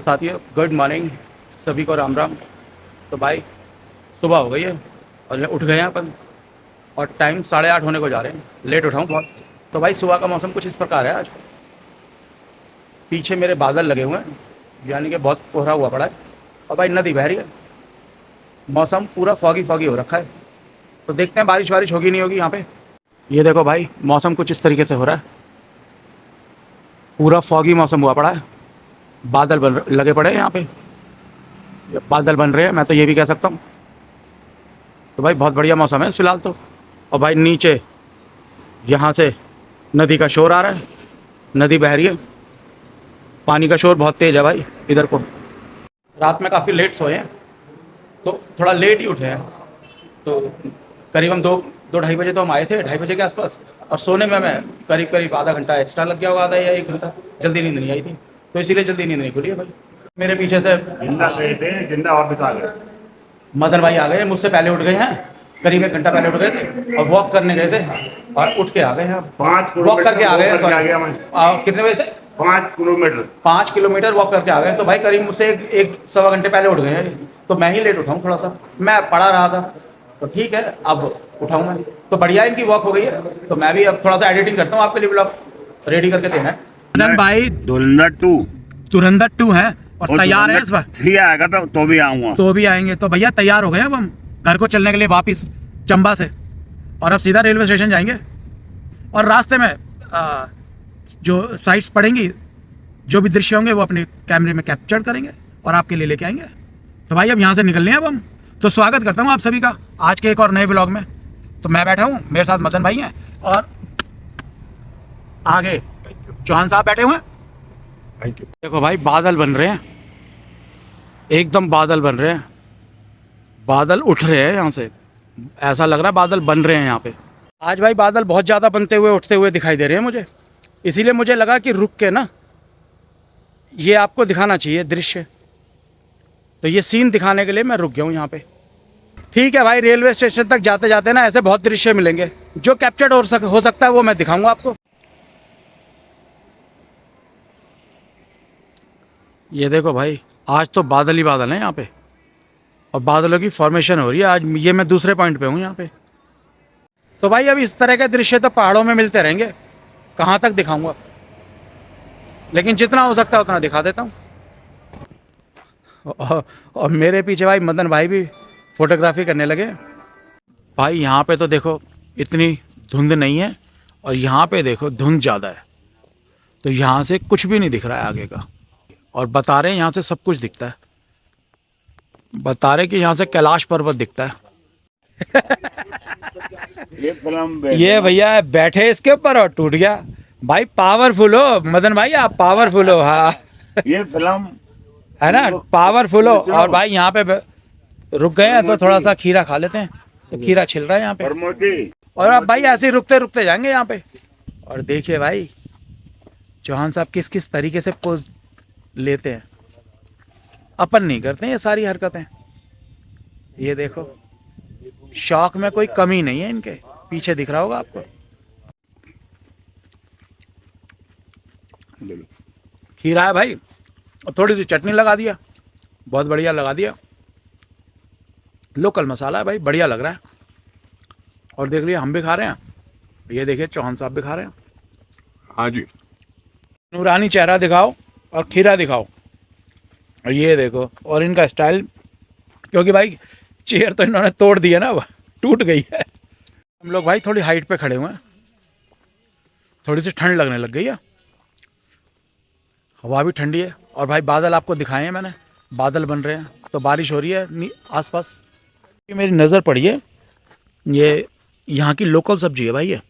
साथियों good morning, सभी को राम राम। तो भाई सुबह हो गई है और ये उठ गए हैं अपन और टाइम 8:30 होने को जा रहे हैं। लेट उठाऊँ बहुत। तो भाई सुबह का मौसम कुछ इस प्रकार है आज। पीछे मेरे बादल लगे हुए हैं, यानी कि बहुत कोहरा हुआ पड़ा है और भाई नदी बह रही है। मौसम पूरा फॉगी फॉगी हो रखा है। तो देखते हैं बारिश वारिश होगी नहीं होगी यहाँ पे। ये देखो भाई मौसम कुछ इस तरीके से हो रहा है। पूरा फॉगी मौसम हुआ पड़ा है। बादल लगे पड़े हैं यहाँ पे। ये बादल बन रहे हैं, मैं तो ये भी कह सकता हूँ। तो भाई बहुत बढ़िया मौसम है फिलहाल तो। और भाई नीचे यहाँ से नदी का शोर आ रहा है। नदी बह रही है। पानी का शोर बहुत तेज़ है भाई इधर को। रात में काफ़ी लेट सोए हैं तो थोड़ा लेट ही उठे हैं। तो करीब हम 2-2:30 बजे तो हम आए थे, 2:30 बजे के आसपास। और सोने में मैं करीब करीब आधा घंटा एक्स्ट्रा लग गया होगा, आधा या 1 घंटा। जल्दी नींद नहीं आई थी तो इसीलिए जल्दी नींद नहीं खुली है भाई। मेरे पीछे से जिंदा गए थे, जिंदा वापस आ गए। मदन भाई आ गए, मुझसे पहले उठ गए हैं। करीब 1 घंटा पहले उठ गए थे और वॉक करने गए थे और उठ के आ गए हैं। 5 वॉक करके आ गए। आ गया मैं। कितने बजे से? 5 किलोमीटर। 5 किलोमीटर वॉक करके आ गए। तो भाई करीब मुझसे एक सवा घंटे पहले उठ गए हैं। तो मैं ही लेट उठाऊँ, थोड़ा सा मैं पढ़ा रहा था। तो ठीक है अब उठाऊँ मैं। तो बढ़िया इनकी वॉक हो गई है। तो मैं भी अब थोड़ा सा एडिटिंग करता हूँ आपके लिए, ब्लॉग रेडी करके देना है। मदन भाई धुरंधर 2 धुरंधर 2 है और तैयार है इस बार। 3 आएगा तो भी आऊंगा। तो भी आएंगे। तो भैया तैयार हो गए अब हम घर को चलने के लिए वापिस चंबा से। और अब सीधा रेलवे स्टेशन जाएंगे और रास्ते में जो साइट्स पड़ेंगी, जो भी दृश्य होंगे वो अपने कैमरे में कैप्चर करेंगे और आपके लिए लेके आएंगे। तो भाई अब यहाँ से निकलने हैं अब हम। तो स्वागत करता हूँ आप सभी का आज के एक और नए ब्लॉग में। तो मैं बैठा हूँ, मेरे साथ मदन भाई हैं और आगे चौहान साहब बैठे हुए हैं। Thank you. देखो भाई बादल बन रहे हैं, एकदम बादल बन रहे हैं। बादल उठ रहे हैं यहाँ से, ऐसा लग रहा है बादल बन रहे हैं यहाँ पे। आज भाई बादल बहुत ज़्यादा बनते हुए उठते हुए दिखाई दे रहे हैं मुझे। इसीलिए मुझे लगा कि रुक के ना ये आपको दिखाना चाहिए दृश्य। तो ये सीन दिखाने के लिए मैं रुक गया हूँ यहाँ पे। ठीक है भाई, रेलवे स्टेशन तक जाते जाते ना ऐसे बहुत दृश्य मिलेंगे। जो कैप्चर्ड हो सकता है वो मैं दिखाऊंगा आपको। ये देखो भाई आज तो बादल ही बादल हैं यहाँ पे और बादलों की फॉर्मेशन हो रही है आज। ये मैं दूसरे पॉइंट पे हूँ यहाँ पे। तो भाई अब इस तरह के दृश्य तो पहाड़ों में मिलते रहेंगे, कहाँ तक दिखाऊंगा, लेकिन जितना हो सकता है उतना दिखा देता हूँ। और मेरे पीछे भाई मदन भाई भी फोटोग्राफी करने लगे। भाई यहाँ पे तो देखो इतनी धुंध नहीं है और यहाँ पे देखो धुंध ज़्यादा है। तो यहाँ से कुछ भी नहीं दिख रहा है आगे का। और बता रहे हैं यहाँ से सब कुछ दिखता है। बता रहे कि यहाँ से कैलाश पर्वत दिखता है। ये भैया बैठे इसके ऊपर और टूट गया। भाई पावरफुल हो मदन भाई, आप पावरफुल हो। हाँ ये फिल्म है ना, पावरफुल हो। और भाई यहाँ पे रुक गए हैं तो थोड़ा सा खीरा खा लेते हैं। तो खीरा छिल रहा है यहाँ पे और अब भाई ऐसे ही रुकते रुकते जाएंगे यहाँ पे। और देखिए भाई चौहान साहब किस किस तरीके से पोज लेते हैं। अपन नहीं करते ये सारी हरकतें। ये देखो शौक में कोई कमी नहीं है इनके। पीछे दिख रहा होगा आपको खीरा है भाई और थोड़ी सी चटनी लगा दिया, बहुत बढ़िया लगा दिया। लोकल मसाला है भाई, बढ़िया लग रहा है। और देख लिया हम भी खा रहे हैं। ये देखिए चौहान साहब भी खा रहे हैं। हाँ जी। नूरानी चेहरा दिखाओ और खीरा दिखाओ। और ये देखो और इनका स्टाइल, क्योंकि भाई चेयर तो इन्होंने तोड़ दी है ना, टूट गई है। हम लोग भाई थोड़ी हाइट पे खड़े हुए हैं, थोड़ी सी ठंड लगने लग गई है। हवा भी ठंडी है और भाई बादल आपको दिखाए हैं मैंने, बादल बन रहे हैं। तो बारिश हो रही है आसपास। मेरी नज़र पड़ी है, ये यहाँ की लोकल सब्जी है भाई। ये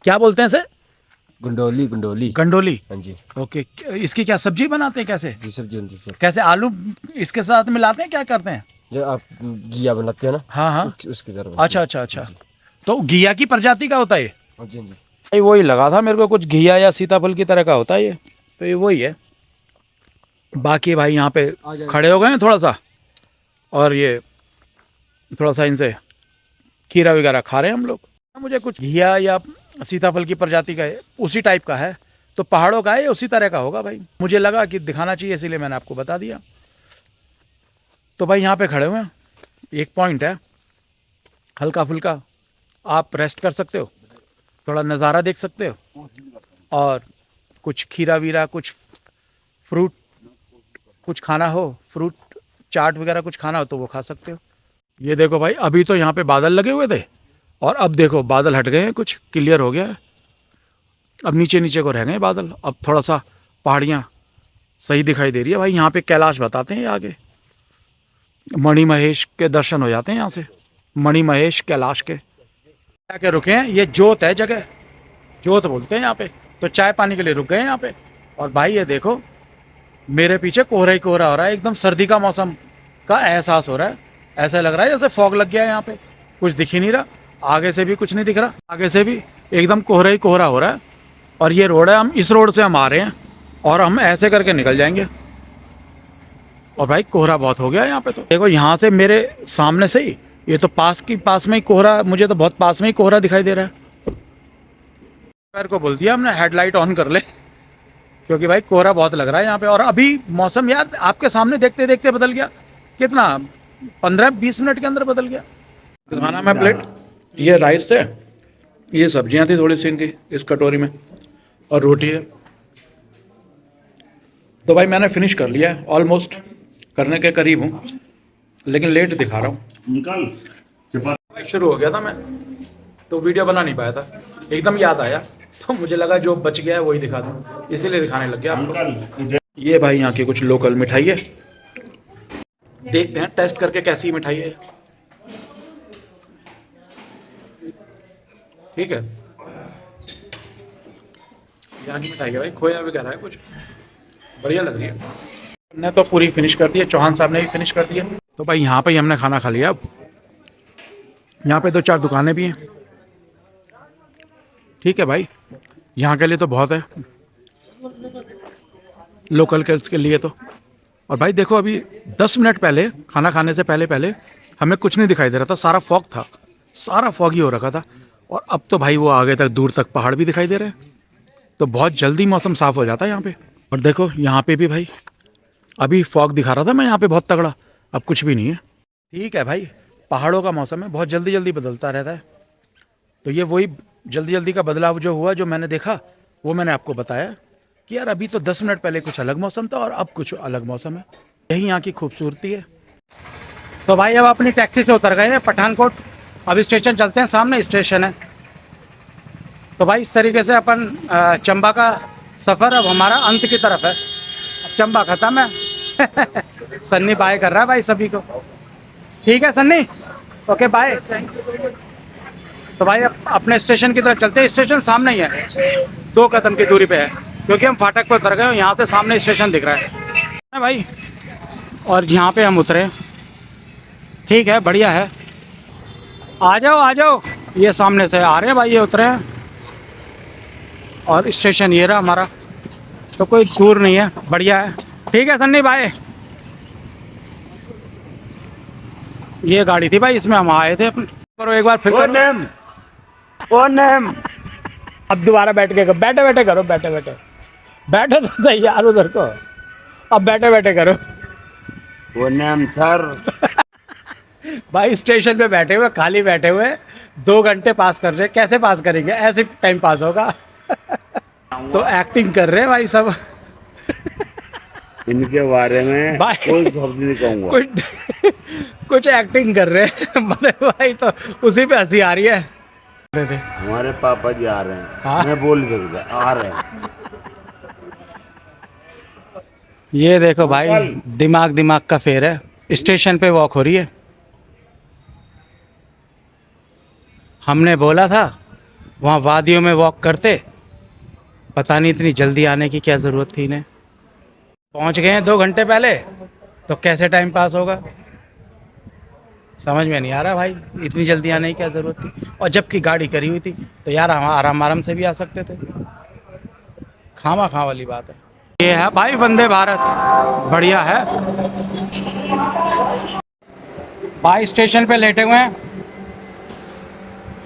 क्या बोलते हैं इसे? गंडोली। गंडोली गंडोली। हाँ जी। ओके, इसकी क्या सब्जी बनाते हैं? कैसे जी सब्जी होती है सर। कैसे आलू इसके साथ मिलाते हैं, क्या करते हैं? जो आप घिया बनाते हैं ना। हाँ हाँ उसकी तरह। अच्छा अच्छा अच्छा। तो घिया की प्रजाति का होता है ये? हाँ जी हाँ जी। भाई वही लगा था मेरे को, कुछ घिया या सीताफल की तरह का होता है ये। तो ये वही है। बाकी भाई यहाँ पे खड़े हो गए हैं थोड़ा सा और ये थोड़ा सा इनसे खीरा वगैरह खा रहे हैं हम लोग। मुझे कुछ घिया या सीताफल की प्रजाति का है, उसी टाइप का है। तो पहाड़ों का है उसी तरह का होगा भाई। मुझे लगा कि दिखाना चाहिए इसीलिए मैंने आपको बता दिया। तो भाई यहाँ पे खड़े हुए हैं, एक पॉइंट है हल्का फुल्का, आप रेस्ट कर सकते हो, थोड़ा नज़ारा देख सकते हो, और कुछ खीरा वीरा, कुछ फ्रूट, कुछ खाना हो, फ्रूट चाट वगैरह कुछ खाना हो तो वो खा सकते हो। ये देखो भाई, अभी तो यहाँ पे बादल लगे हुए थे और अब देखो बादल हट गए हैं, कुछ क्लियर हो गया है। अब नीचे नीचे को रह गए बादल, अब थोड़ा सा पहाड़ियाँ सही दिखाई दे रही है भाई। यहाँ पे कैलाश बताते हैं आगे, मणि महेश के दर्शन हो जाते हैं यहाँ से, मणि महेश कैलाश के। क्या रुके हैं, ये जोत है जगह, जोत बोलते हैं यहाँ पे। तो चाय पानी के लिए रुक गए हैं यहाँ पे। और भाई ये देखो मेरे पीछे कोहरा ही कोहरा हो रहा है, एकदम सर्दी का मौसम का एहसास हो रहा है। ऐसा लग रहा है जैसे फॉग लग गया है यहाँ पे, कुछ दिख ही नहीं रहा, आगे से भी कुछ नहीं दिख रहा, आगे से भी एकदम कोहरा ही कोहरा हो रहा है। और ये रोड है, हम इस रोड से हम आ रहे हैं और हम ऐसे करके निकल जाएंगे। और भाई कोहरा बहुत हो गया है यहाँ पे। तो देखो यहाँ से मेरे सामने से ही, ये तो पास में ही कोहरा, मुझे तो बहुत पास में ही कोहरा दिखाई दे रहा है। मेरे को बोल दिया हमने हेडलाइट ऑन कर ले, क्योंकि भाई कोहरा बहुत लग रहा है यहाँ पे। और अभी मौसम यार आपके सामने देखते देखते बदल गया, कितना 15-20 मिनट के अंदर बदल गया। खाना में प्लेट, ये राइस है, ये सब्जियां थी थोड़ी सी इनकी इस कटोरी में, और रोटी है। तो भाई मैंने फिनिश कर लिया है, ऑलमोस्ट करने के करीब हूँ, लेकिन लेट दिखा रहा हूँ। निकल शुरू हो गया था मैं तो वीडियो बना नहीं पाया था, एकदम याद आया तो मुझे लगा जो बच गया है वही दिखा दूँ, इसीलिए दिखाने लग गया आपको। ये भाई यहाँ की कुछ लोकल मिठाई है, देखते हैं टेस्ट करके कैसी मिठाई है। ठीक है, यहाँ की मिठाई है भाई, खोया वगैरह है, कुछ बढ़िया लग रही है। हमने तो पूरी फिनिश कर दी है, चौहान साहब ने भी फिनिश कर दिया। तो भाई यहाँ पे ही हमने खाना खा लिया। अब यहाँ पे 2-4 दुकानें भी हैं। ठीक है भाई, यहाँ के लिए तो बहुत है, लोकल के लिए तो। और भाई देखो अभी 10 मिनट पहले, खाना खाने से पहले पहले हमें कुछ नहीं दिखाई दे रहा था, सारा फॉग था, सारा फॉग ही हो रखा था। और अब तो भाई वो आगे तक दूर तक पहाड़ भी दिखाई दे रहे हैं, तो बहुत जल्दी मौसम साफ़ हो जाता है यहाँ पे। और देखो यहाँ पे भी भाई अभी फॉग दिखा रहा था मैं यहाँ पे बहुत तगड़ा, अब कुछ भी नहीं है। ठीक है भाई, पहाड़ों का मौसम है, बहुत जल्दी जल्दी बदलता रहता है। तो ये वही जल्दी जल्दी का बदलाव जो हुआ, जो मैंने देखा वो मैंने आपको बताया कि यार अभी तो 10 मिनट पहले कुछ अलग मौसम था और अब कुछ अलग मौसम है। यही यहाँ की खूबसूरती है। तो भाई अब अपनी टैक्सी से उतर गए हैं पठानकोट, अभी स्टेशन चलते हैं, सामने स्टेशन है। तो भाई इस तरीके से अपन चंबा का सफ़र अब हमारा अंत की तरफ है, अब चंबा ख़त्म है। सन्नी बाय कर रहा है भाई सभी को। ठीक है सन्नी, ओके बाय। तो भाई अब अपने स्टेशन की तरफ चलते हैं, स्टेशन सामने ही है, 2 कदम की दूरी पे है, क्योंकि हम फाटक पर उतर गए और यहाँ से सामने स्टेशन दिख रहा है भाई। और यहाँ पे हम उतरे, ठीक है बढ़िया है। आ जाओ, ये सामने से आ रहे हैं भाई, ये उतरे हैं और स्टेशन ये रहा हमारा, तो कोई दूर नहीं है, बढ़िया है। ठीक है सन्नी भाई, ये गाड़ी थी भाई, इसमें हम आए थे अपन। करो एक बार फिर करो नेम, ओ नेम। अब दोबारा बैठ के बैठे बैठे करो, बैठे तो सही यार उधर को, अब बैठे बैठे करो। वो नेम सर। भाई स्टेशन पे बैठे हुए, खाली बैठे हुए, 2 घंटे पास कर रहे, कैसे पास करेंगे, ऐसे टाइम पास होगा। तो एक्टिंग कर रहे हैं भाई सब। इनके बारे में भाई कोई शब्द नहीं कहूँगा। कुछ एक्टिंग कर रहे हैं मतलब भाई, तो उसी पे हंसी आ रही है। हमारे पापा जी आ रहे हैं, हाँ? मैं बोल नहीं सकता, आ रहे हैं। ये देखो भाई, दिमाग का फेर है, स्टेशन पे वॉक हो रही है। हमने बोला था वहाँ वादियों में वॉक करते, पता नहीं इतनी जल्दी आने की क्या ज़रूरत थी इन्हें। पहुँच गए हैं 2 घंटे पहले, तो कैसे टाइम पास होगा, समझ में नहीं आ रहा भाई, इतनी जल्दी आने की क्या ज़रूरत थी। और जबकि गाड़ी करी हुई थी तो यार हम आराम से भी आ सकते थे, खामा वाली बात है। ये है भाई वंदे भारत, बढ़िया है भाई। स्टेशन पे लेटे हुए हैं,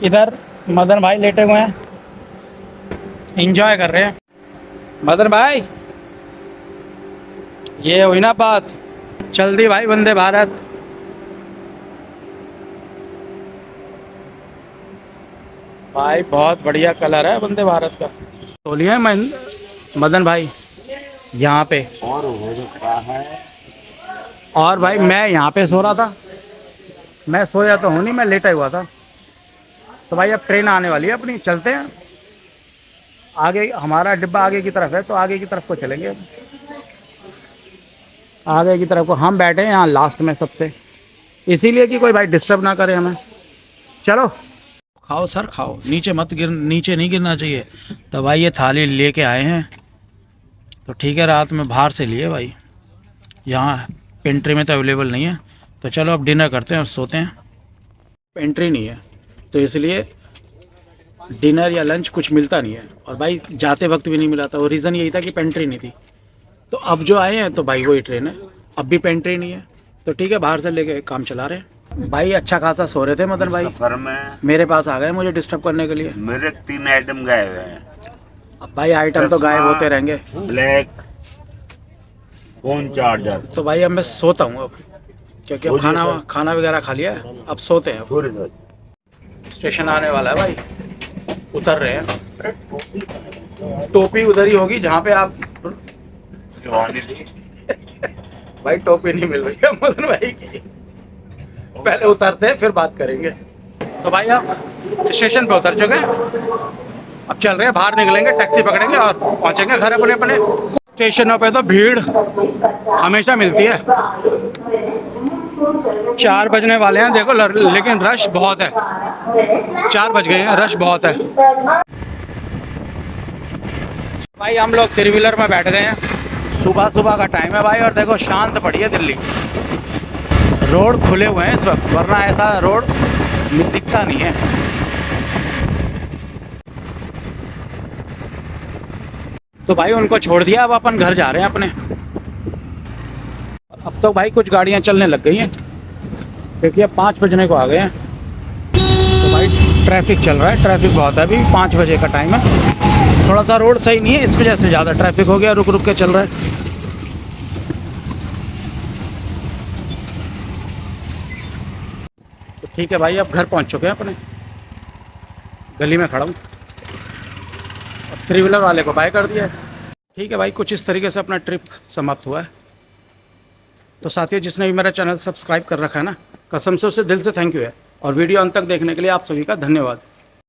इधर मदन भाई लेटे हुए हैं, एंजॉय कर रहे हैं। मदन भाई ये हुई ना बात, चल दी भाई वंदे भारत। भाई बहुत बढ़िया कलर है वंदे भारत का। तोलिए मदन भाई यहाँ पे। और हो सकता है। और भाई मैं यहाँ पे सो रहा था, मैं सोया तो हूँ नहीं, मैं लेटा हुआ था। तो भाई अब ट्रेन आने वाली है अपनी, चलते हैं आगे। हमारा डिब्बा आगे की तरफ है तो आगे की तरफ को चलेंगे। आगे की तरफ को हम बैठे हैं यहाँ लास्ट में सबसे, इसीलिए कि कोई भाई डिस्टर्ब ना करे हमें। चलो खाओ सर खाओ, नीचे मत गिर, नीचे नहीं गिरना चाहिए। तो भाई ये थाली लेके आए हैं तो ठीक है, रात में बाहर से लिए भाई, यहाँ पेंट्री में तो अवेलेबल नहीं है। तो चलो अब डिनर करते हैं और सोते हैं। पेंट्री नहीं है तो इसलिए डिनर या लंच कुछ मिलता नहीं है, और भाई जाते वक्त भी नहीं मिला था। वो रीज़न यही था कि पेंट्री नहीं थी। तो अब जो आए हैं तो भाई वही ट्रेन है, अब भी पेंट्री नहीं है। तो ठीक है, बाहर से लेके काम चला रहे हैं। भाई अच्छा खासा सो रहे थे मदन भाई, सफर में मेरे पास आ गए मुझे डिस्टर्ब करने के लिए। मेरे 3 आइटम गायब हैं। अब भाई आइटम तो गायब होते रहेंगे। Black phone charger. तो भाई अब मैं सोता हूँ अब, क्योंकि अब खाना वगैरह खा लिया है, अब सोते हैं। पूरे सर स्टेशन आने वाला है भाई, उतर रहे हैं। टोपी उधर ही होगी जहाँ पे आप भाई टोपी नहीं मिल रही है मदन भाई की, पहले उतरते हैं फिर बात करेंगे। तो भाई आप स्टेशन पे उतर चुके हैं, अब चल रहे हैं बाहर, निकलेंगे टैक्सी पकड़ेंगे और पहुंचेंगे घर अपने अपने। स्टेशनों पे तो भीड़ हमेशा मिलती है। 4 बजने वाले हैं देखो, लेकिन रश बहुत है। 4 बज गए हैं, रश बहुत है। भाई हम लोग 3 व्हीलर में बैठ गए हैं, सुबह सुबह का टाइम है भाई, और देखो शांत पड़ी है दिल्ली। रोड खुले हुए हैं इस वक्त, वरना ऐसा रोड दिखता नहीं है। तो भाई उनको छोड़ दिया, अब अपन घर जा रहे हैं अपने। अब तो भाई कुछ गाड़ियां चलने लग गई हैं, क्योंकि अब 5 बजने को आ गए हैं। तो भाई ट्रैफिक चल रहा है, ट्रैफिक बहुत है, अभी 5 बजे का टाइम है। थोड़ा सा रोड सही नहीं है, इस वजह से ज़्यादा ट्रैफिक हो गया, रुक रुक के चल रहा है। तो ठीक है भाई, अब घर पहुंच चुके हैं अपने, गली में खड़ा हूँ। अब 3 व्हीलर वाले को बाय कर दिया है। ठीक है भाई, कुछ इस तरीके से अपना ट्रिप समाप्त हुआ है। तो साथियों, जिसने भी मेरा चैनल सब्सक्राइब कर रखा है ना, कसम से उसे दिल से थैंक यू है। और वीडियो अंत तक देखने के लिए आप सभी का धन्यवाद।